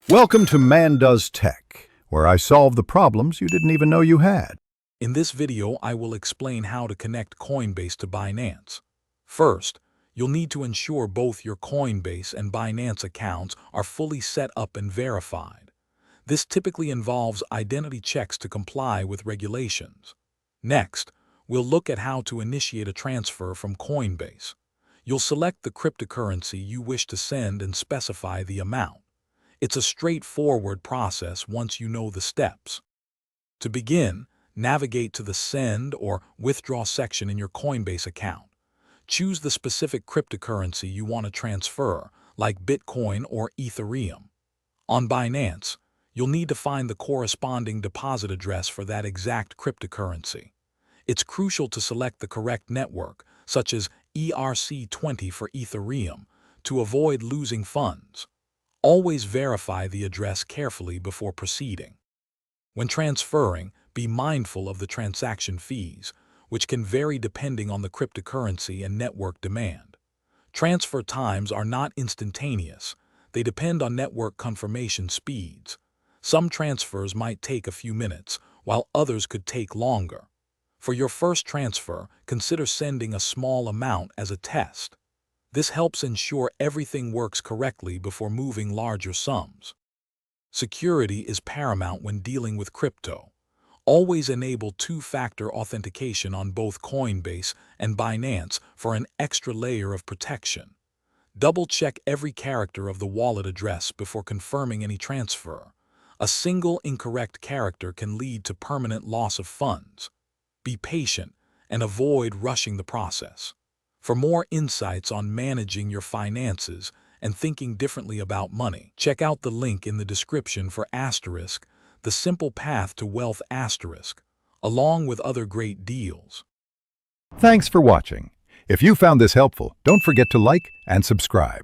Welcome to Man Does Tech, where I solve the problems you didn't even know you had. In this video, I will explain how to connect Coinbase to Binance. First, you'll need to ensure both your Coinbase and Binance accounts are fully set up and verified. This typically involves identity checks to comply with regulations. Next, we'll look at how to initiate a transfer from Coinbase. You'll select the cryptocurrency you wish to send and specify the amount. It's a straightforward process once you know the steps. To begin, navigate to the Send or Withdraw section in your Coinbase account. Choose the specific cryptocurrency you want to transfer, like Bitcoin or Ethereum. On Binance, you'll need to find the corresponding deposit address for that exact cryptocurrency. It's crucial to select the correct network, such as ERC20 for Ethereum, to avoid losing funds. Always verify the address carefully before proceeding. When transferring, be mindful of the transaction fees, which can vary depending on the cryptocurrency and network demand. Transfer times are not instantaneous. They depend on network confirmation speeds. Some transfers might take a few minutes, while others could take longer. For your first transfer, consider sending a small amount as a test. This helps ensure everything works correctly before moving larger sums. Security is paramount when dealing with crypto. Always enable two-factor authentication on both Coinbase and Binance for an extra layer of protection. Double-check every character of the wallet address before confirming any transfer. A single incorrect character can lead to permanent loss of funds. Be patient and avoid rushing the process. For more insights on managing your finances and thinking differently about money, check out the link in the description for Asterisk, the simple path to wealth Asterisk, along with other great deals. Thanks for watching. If you found this helpful, don't forget to like and subscribe.